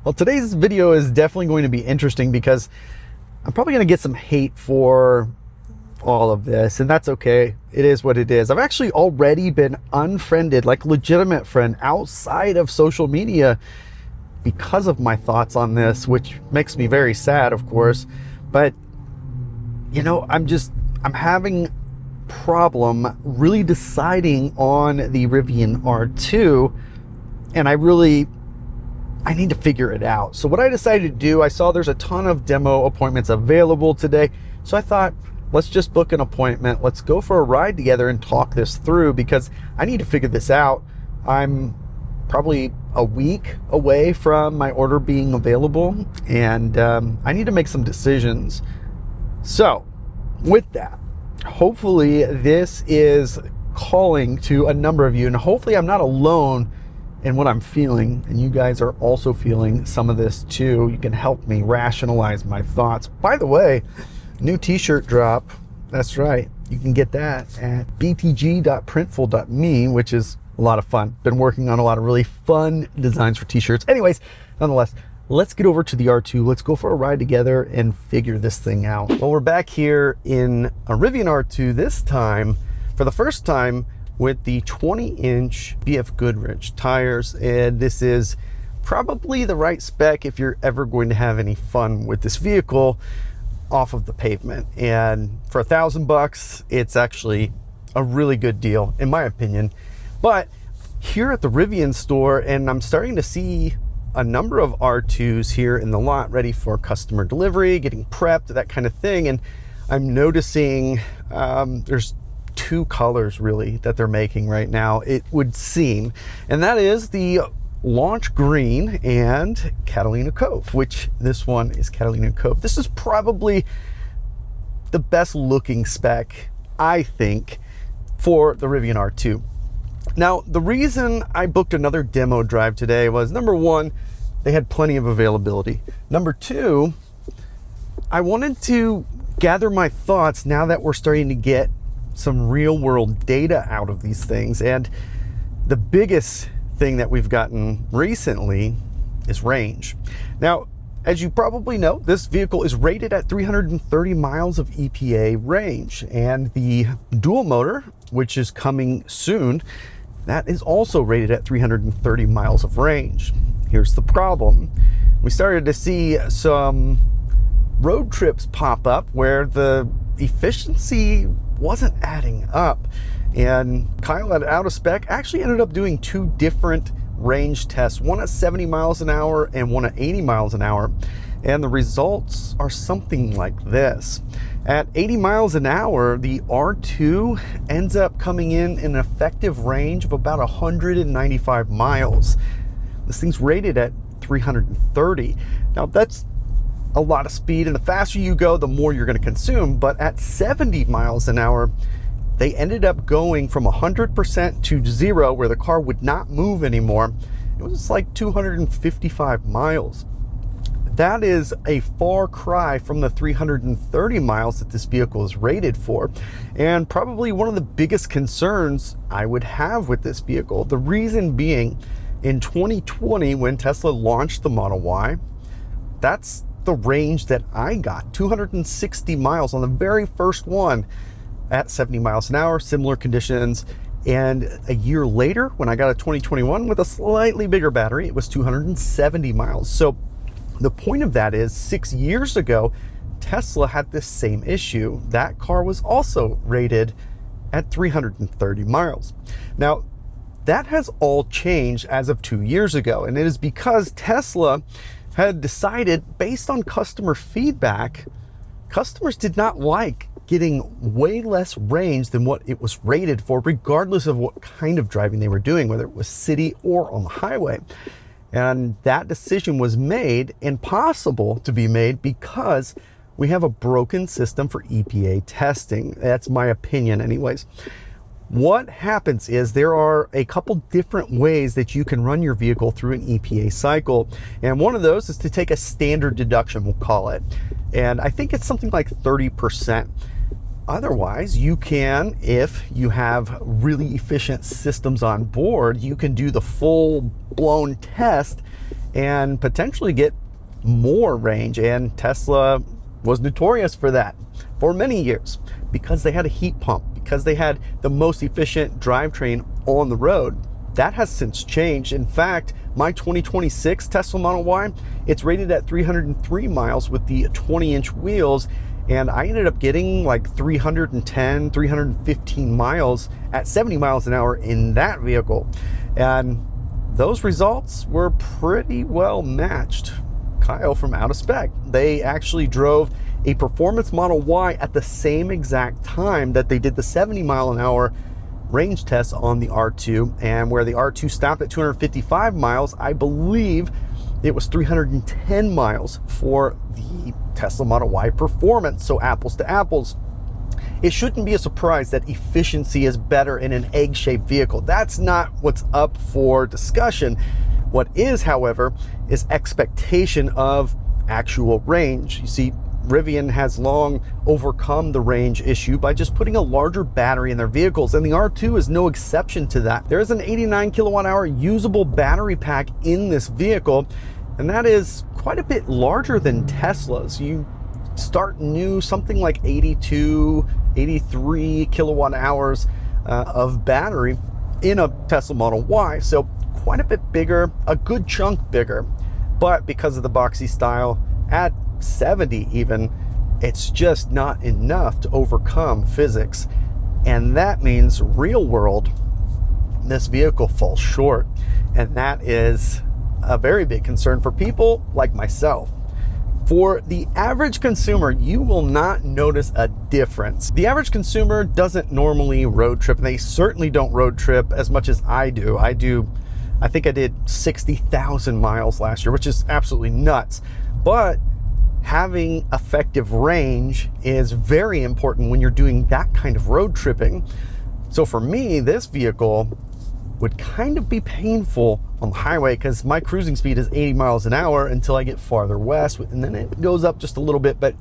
Well, today's video is definitely going to be interesting because I'm probably going to get some hate for all of this, and that's okay. It is what it is. I've actually already been unfriended, like legitimate friend, outside of social media because of my thoughts on this, which makes me very sad, of course. But you know, I'm having problem really deciding on the Rivian R2, and I need to figure it out. So what I decided to do, I saw there's a ton of demo appointments available today. So I thought, let's just book an appointment. Let's go for a ride together and talk this through because I need to figure this out. I'm probably a week away from my order being available, and I need to make some decisions. So with that, hopefully this is calling to a number of you, and hopefully I'm not alone in what I'm feeling, and you guys are also feeling some of this too. You can help me rationalize my thoughts. By the way, new t-shirt drop. That's right. You can get that at btg.printful.me, which is a lot of fun. Been working on a lot of really fun designs for t-shirts. Anyways, nonetheless, let's get over to the R2. Let's go for a ride together and figure this thing out. Well, we're back here in a Rivian R2, this time for the first time with the 20-inch BF Goodrich tires, and this is probably the right spec if you're ever going to have any fun with this vehicle off of the pavement. And for $1,000, it's actually a really good deal in my opinion. But here at the Rivian store, and I'm starting to see a number of R2s here in the lot ready for customer delivery, getting prepped, that kind of thing, and I'm noticing there's two colors really that they're making right now, it would seem, and that is the Launch Green and Catalina Cove, which this one is Catalina Cove. This is probably the best looking spec, I think, for the Rivian R2. Now, the reason I booked another demo drive today was, number one, they had plenty of availability. Number two, I wanted to gather my thoughts now that we're starting to get some real world data out of these things. And the biggest thing that we've gotten recently is range. Now, as you probably know, this vehicle is rated at 330 miles of EPA range, and the dual motor, which is coming soon, that is also rated at 330 miles of range. Here's the problem. We started to see some road trips pop up where the efficiency wasn't adding up, and Kyle at Out of Spec actually ended up doing two different range tests, one at 70 miles an hour and one at 80 miles an hour, and the results are something like this. At 80 miles an hour, the R2 ends up coming in an effective range of about 195 miles. This thing's rated at 330. Now that's a lot of speed, and the faster you go, the more you're going to consume. But at 70 miles an hour, they ended up going from 100% to 0, where the car would not move anymore. It was like 255 miles. That is a far cry from the 330 miles that this vehicle is rated for, and probably one of the biggest concerns I would have with this vehicle. The reason being, in 2020, when Tesla launched the Model Y, that's the range that I got, 260 miles on the very first one at 70 miles an hour, similar conditions. And a year later, when I got a 2021 with a slightly bigger battery, it was 270 miles. So the point of that is, 6 years ago, Tesla had this same issue. That car was also rated at 330 miles. Now, that has all changed as of 2 years ago, and it is because Tesla had decided, based on customer feedback, customers did not like getting way less range than what it was rated for, regardless of what kind of driving they were doing, whether it was city or on the highway. And that decision was made, and possible to be made, because we have a broken system for EPA testing. That's my opinion anyways. What happens is there are a couple different ways that you can run your vehicle through an EPA cycle. And one of those is to take a standard deduction, we'll call it. And I think it's something like 30%. Otherwise, you can, if you have really efficient systems on board, you can do the full-blown test and potentially get more range. And Tesla was notorious for that for many years because they had a heat pump, because they had the most efficient drivetrain on the road. That has since changed. In fact, my 2026 Tesla Model Y, it's rated at 303 miles with the 20-inch wheels, and I ended up getting like 310, 315 miles at 70 miles an hour in that vehicle. And those results were pretty well matched. Kyle from Out of Spec, they actually drove a performance Model Y at the same exact time that they did the 70 mile an hour range test on the R2, and where the R2 stopped at 255 miles, I believe it was 310 miles for the Tesla Model Y Performance. So apples to apples. It shouldn't be a surprise that efficiency is better in an egg-shaped vehicle. That's not what's up for discussion. What is, however, is expectation of actual range. You see, Rivian has long overcome the range issue by just putting a larger battery in their vehicles, and the R2 is no exception to that. There is an 89 kilowatt hour usable battery pack in this vehicle, and that is quite a bit larger than Tesla's. You start new something like 82, 83 kilowatt hours of battery in a Tesla Model Y, so quite a bit bigger, a good chunk bigger. But because of the boxy style at 70 even, it's just not enough to overcome physics, and that means real world this vehicle falls short, and that is a very big concern for people like myself. For the average consumer, you will not notice a difference. The average consumer doesn't normally road trip, and they certainly don't road trip as much as I do. I think I did 60,000 miles last year, which is absolutely nuts. But having effective range is very important when you're doing that kind of road tripping. So for me, this vehicle would kind of be painful on the highway because my cruising speed is 80 miles an hour until I get farther west, and then it goes up just a little bit. But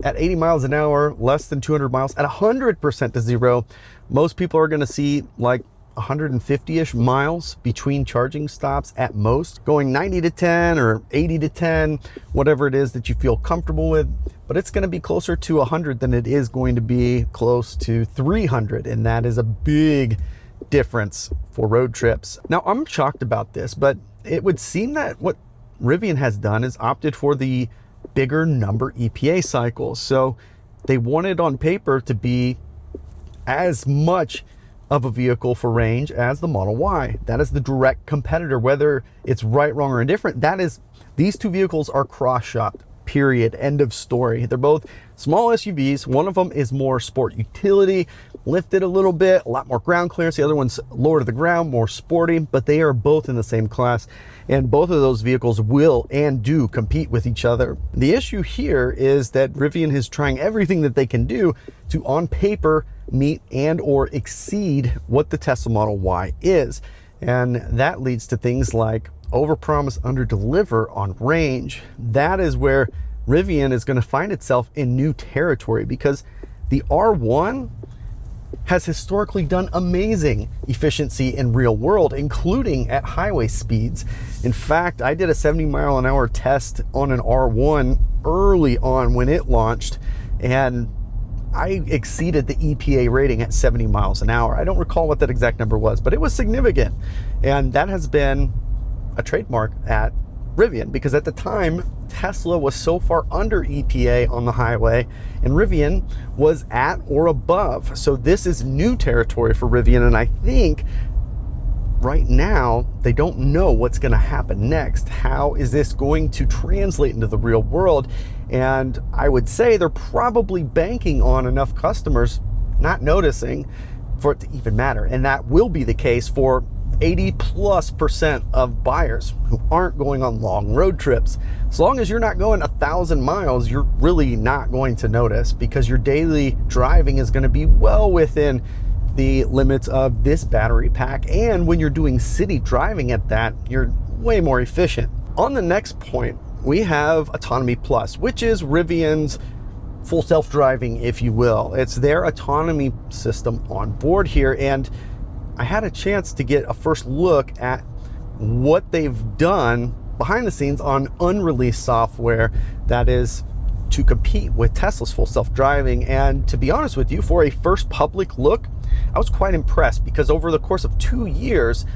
at 80 miles an hour, less than 200 miles, at 100% to zero, most people are going to see like 150-ish miles between charging stops at most, going 90 to 10 or 80 to 10, whatever it is that you feel comfortable with. But it's going to be closer to 100 than it is going to be close to 300, and that is a big difference for road trips. Now, I'm shocked about this, but it would seem that what Rivian has done is opted for the bigger number EPA cycles. So they wanted on paper to be as much of a vehicle for range as the Model Y. That is the direct competitor, whether it's right, wrong, or indifferent. That is, these two vehicles are cross-shopped, period, end of story. They're both small SUVs. One of them is more sport utility, lifted a little bit, a lot more ground clearance. The other one's lower to the ground, more sporty, but they are both in the same class, and both of those vehicles will and do compete with each other. The issue here is that Rivian is trying everything that they can do to, on paper, meet and or exceed what the Tesla Model Y is. And that leads to things like overpromise, underdeliver on range. That is where Rivian is going to find itself in new territory, because the R1 has historically done amazing efficiency in real world, including at highway speeds. In fact, I did a 70 mile an hour test on an R1 early on when it launched, and I exceeded the EPA rating at 70 miles an hour. I don't recall what that exact number was, but it was significant. And that has been a trademark at Rivian, because at the time, Tesla was so far under EPA on the highway, and Rivian was at or above. So this is new territory for Rivian, and I think right now they don't know what's going to happen next. How is this going to translate into the real world? And I would say they're probably banking on enough customers not noticing for it to even matter. And that will be the case for 80+% of buyers who aren't going on long road trips. As long as you're not going 1,000 miles, you're really not going to notice, because your daily driving is going to be well within the limits of this battery pack. And when you're doing city driving at that, you're way more efficient. On the next point, we have Autonomy Plus, which is Rivian's full self-driving, if you will. It's their autonomy system on board here, and I had a chance to get a first look at what they've done behind the scenes on unreleased software that is to compete with Tesla's full self-driving. And to be honest with you, for a first public look, I was quite impressed, because over the course of 2 years,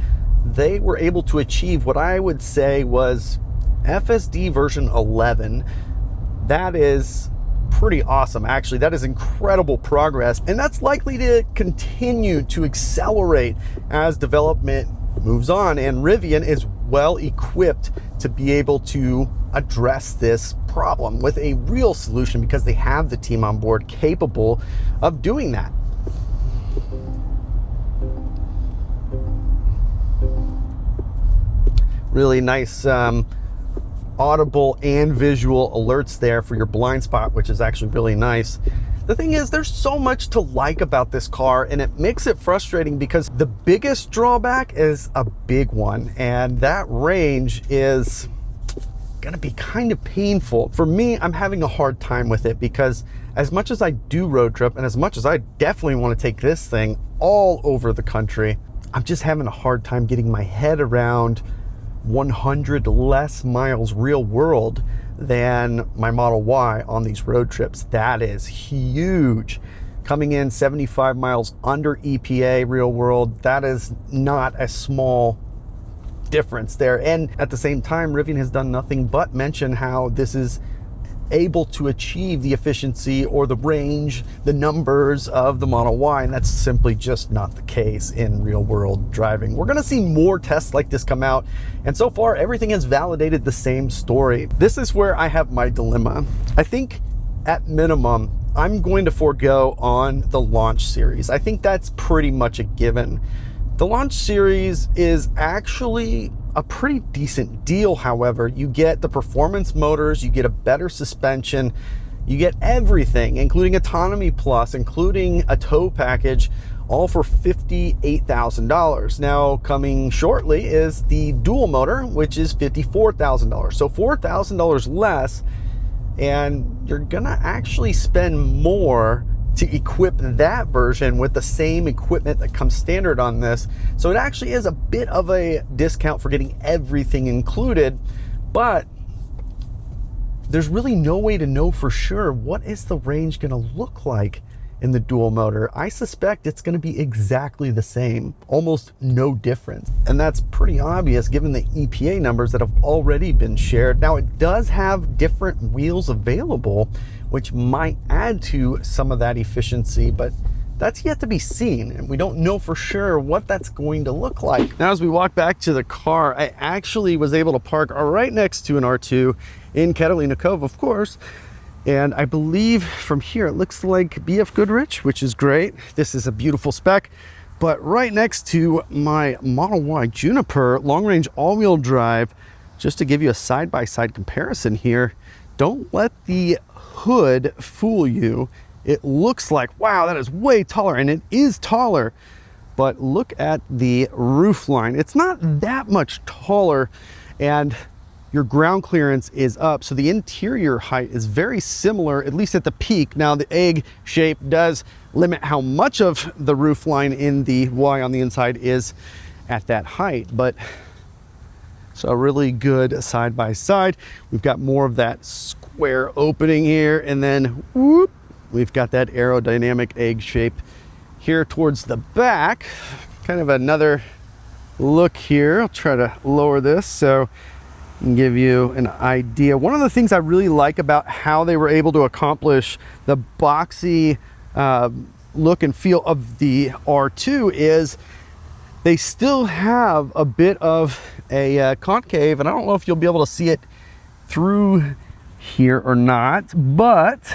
they were able to achieve what I would say was FSD version 11. That is pretty awesome, actually. That is incredible progress, and that's likely to continue to accelerate as development moves on, and Rivian is well equipped to be able to address this problem with a real solution, because they have the team on board capable of doing that. Really nice audible and visual alerts there for your blind spot, which is actually really nice. The thing is, there's so much to like about this car, and it makes it frustrating because the biggest drawback is a big one, and that range is gonna be kind of painful. For me, I'm having a hard time with it, because as much as I do road trip, and as much as I definitely want to take this thing all over the country, I'm just having a hard time getting my head around 100 less miles real world than my Model Y on these road trips. That is huge. Coming in 75 miles under EPA real world, that is not a small difference there. And at the same time, Rivian has done nothing but mention how this is able to achieve the efficiency or the range, the numbers of the Model Y, and that's simply just not the case in real world driving. We're gonna see more tests like this come out, and so far everything has validated the same story. This is where I have my dilemma. I think at minimum, I'm going to forego on the launch series. I think that's pretty much a given. The launch series is actually a pretty decent deal. However, you get the performance motors, you get a better suspension, you get everything, including autonomy plus, including a tow package, all for $58,000. Now, coming shortly is the dual motor, which is $54,000. So $4,000 less, and you're gonna actually spend more to equip that version with the same equipment that comes standard on this. So it actually is a bit of a discount for getting everything included, but there's really no way to know for sure what is the range gonna look like in the dual motor. I suspect it's gonna be exactly the same, almost no difference. And that's pretty obvious given the EPA numbers that have already been shared. Now, it does have different wheels available, which might add to some of that efficiency, but that's yet to be seen, and we don't know for sure what that's going to look like. Now, as we walk back to the car, I actually was able to park right next to an R2 in Catalina Cove, of course, and I believe from here it looks like BF Goodrich, which is great. This is a beautiful spec, but right next to my Model Y Juniper long-range all-wheel drive, just to give you a side-by-side comparison here, don't let the hood fool you. It looks like, wow, that is way taller, and it is taller, but look at the roof line. It's not that much taller, and your ground clearance is up, so the interior height is very similar, at least at the peak. Now, the egg shape does limit how much of the roof line in the Y on the inside is at that height, but so a really good side by side. We've got more of that square opening here, and then whoop, we've got that aerodynamic egg shape here towards the back. Kind of another look here. I'll try to lower this so I can give you an idea. One of the things I really like about how they were able to accomplish the boxy look and feel of the R2 is they still have a bit of a concave, and I don't know if you'll be able to see it through here or not, but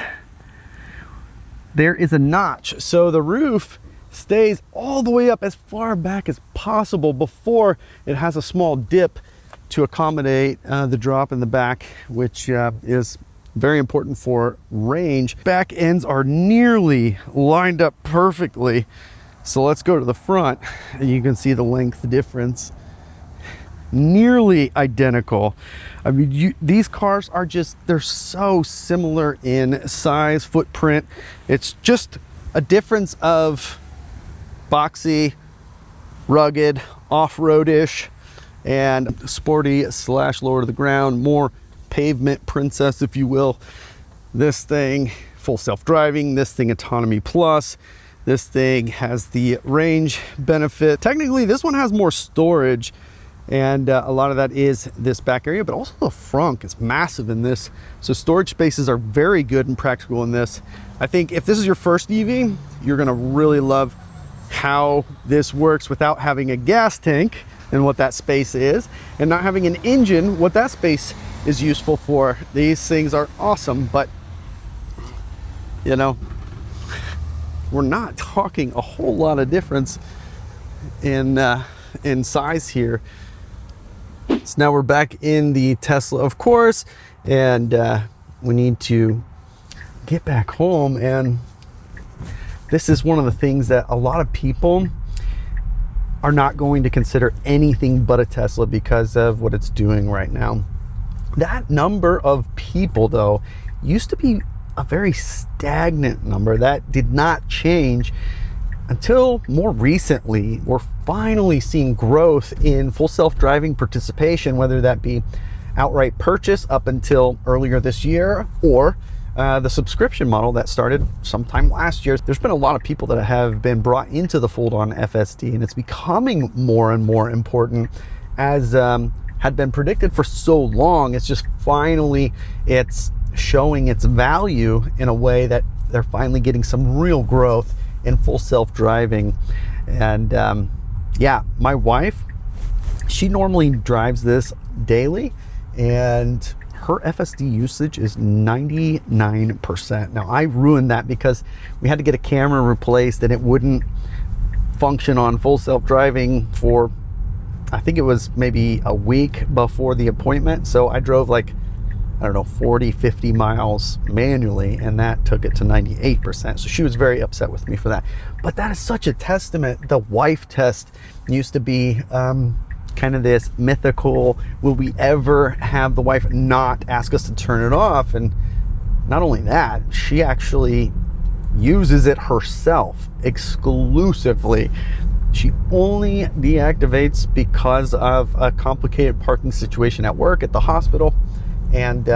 there is a notch. So the roof stays all the way up as far back as possible before it has a small dip to accommodate the drop in the back, which is very important for range. Back ends are nearly lined up perfectly. So let's go to the front, and you can see the length difference. Nearly identical. I mean, these cars are just, they're so similar in size, footprint. It's just a difference of boxy, rugged, off-roadish, and sporty slash lower to the ground, more pavement princess, if you will. This thing, full self-driving. This thing, autonomy plus. This thing has the range benefit. Technically, this one has more storage, and a lot of that is this back area, but also the front is massive in this. So storage spaces are very good and practical in this. I think if this is your first EV, you're gonna really love how this works without having a gas tank and what that space is, and not having an engine, what that space is useful for. These things are awesome, but you know, we're not talking a whole lot of difference in size here. So now we're back in the Tesla, of course, and we need to get back home. And this is one of the things that a lot of people are not going to consider anything but a Tesla because of what it's doing right now. That number of people, though, used to be a very stagnant number that did not change until more recently. We're finally seeing growth in full self-driving participation, whether that be outright purchase up until earlier this year, or the subscription model that started sometime last year. There's been a lot of people that have been brought into the fold on FSD, and it's becoming more and more important, as had been predicted for so long. It's just finally, it's showing its value in a way that they're finally getting some real growth in full self-driving. And yeah, my wife, she normally drives this daily, and her FSD usage is 99%. Now, I ruined that because we had to get a camera replaced, and it wouldn't function on full self-driving for, I think it was maybe a week before the appointment. So I drove like, I don't know, 40, 50 miles manually, and that took it to 98%. So she was very upset with me for that. But that is such a testament. The wife test used to be kind of this mythical, will we ever have the wife not ask us to turn it off? And not only that, she actually uses it herself exclusively. She only deactivates because of a complicated parking situation at work, at the hospital, and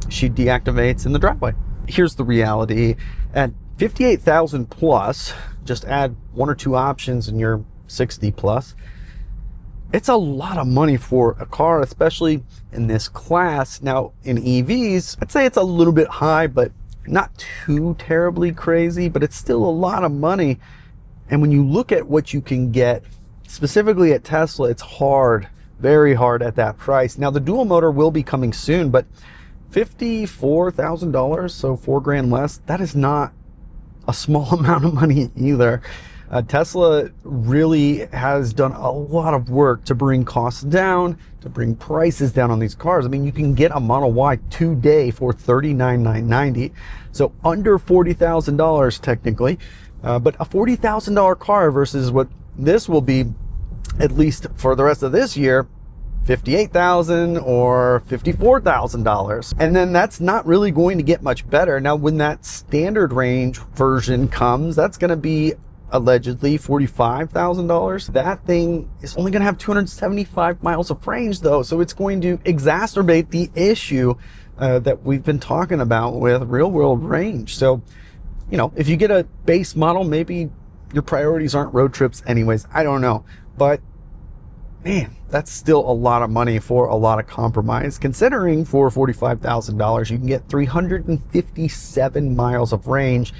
she deactivates in the driveway. Here's the reality: at 58,000 plus, just add one or two options and you're 60 plus. It's a lot of money for a car, especially in this class. Now, in EVs, I'd say it's a little bit high, but not too terribly crazy, but it's still a lot of money. And when you look at what you can get, specifically at Tesla, it's hard, very hard at that price. Now, the dual motor will be coming soon, but $54,000, so $4,000 less, that is not a small amount of money either. Tesla really has done a lot of work to bring costs down, to bring prices down on these cars. I mean, you can get a Model Y today for $39,990, so under $40,000 technically, but a $40,000 car versus what this will be, at least for the rest of this year, $58,000 or $54,000. And then that's not really going to get much better. Now, when that standard range version comes, that's going to be allegedly $45,000. That thing is only going to have 275 miles of range, though, so it's going to exacerbate the issue that we've been talking about with real world range. So, you know, if you get a base model, maybe your priorities aren't road trips anyways. I don't know, but man, that's still a lot of money for a lot of compromise, considering for $45,000 you can get 357 miles of range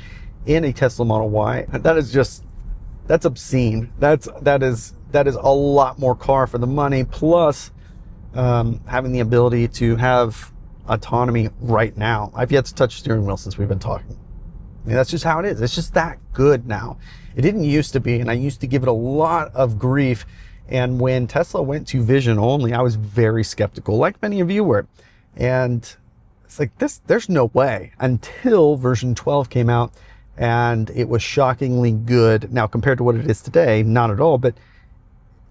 in a Tesla Model Y. That is just, that's obscene. That is a lot more car for the money, plus having the ability to have autonomy right now. I've yet to touch the steering wheel since we've been talking. I mean, that's just how it is. It's just that good now. It didn't used to be, and I used to give it a lot of grief. And when Tesla went to vision only, I was very skeptical, like many of you were. And it's like, there's no way, until version 12 came out, and it was shockingly good. Now, compared to what it is today, not at all, but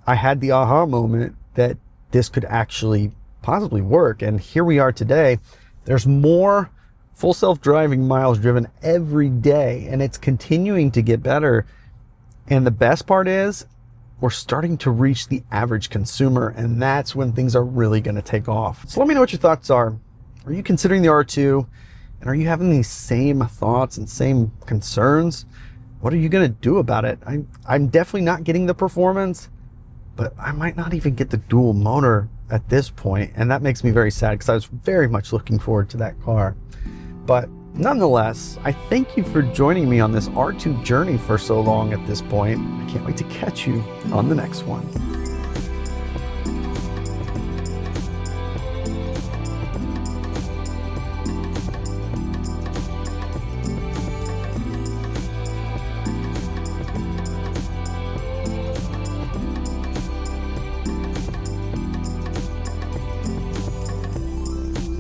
I had the aha moment that this could actually possibly work. And here we are today. There's more full self-driving miles driven every day, and it's continuing to get better. And the best part is, we're starting to reach the average consumer, and that's when things are really going to take off. So let me know what your thoughts are. Are you considering the R2? And are you having these same thoughts and same concerns? What are you going to do about it? I'm definitely not getting the performance, but I might not even get the dual motor at this point, and that makes me very sad because I was very much looking forward to that car. But nonetheless, I thank you for joining me on this R2 journey for so long at this point. I can't wait to catch you on the next one.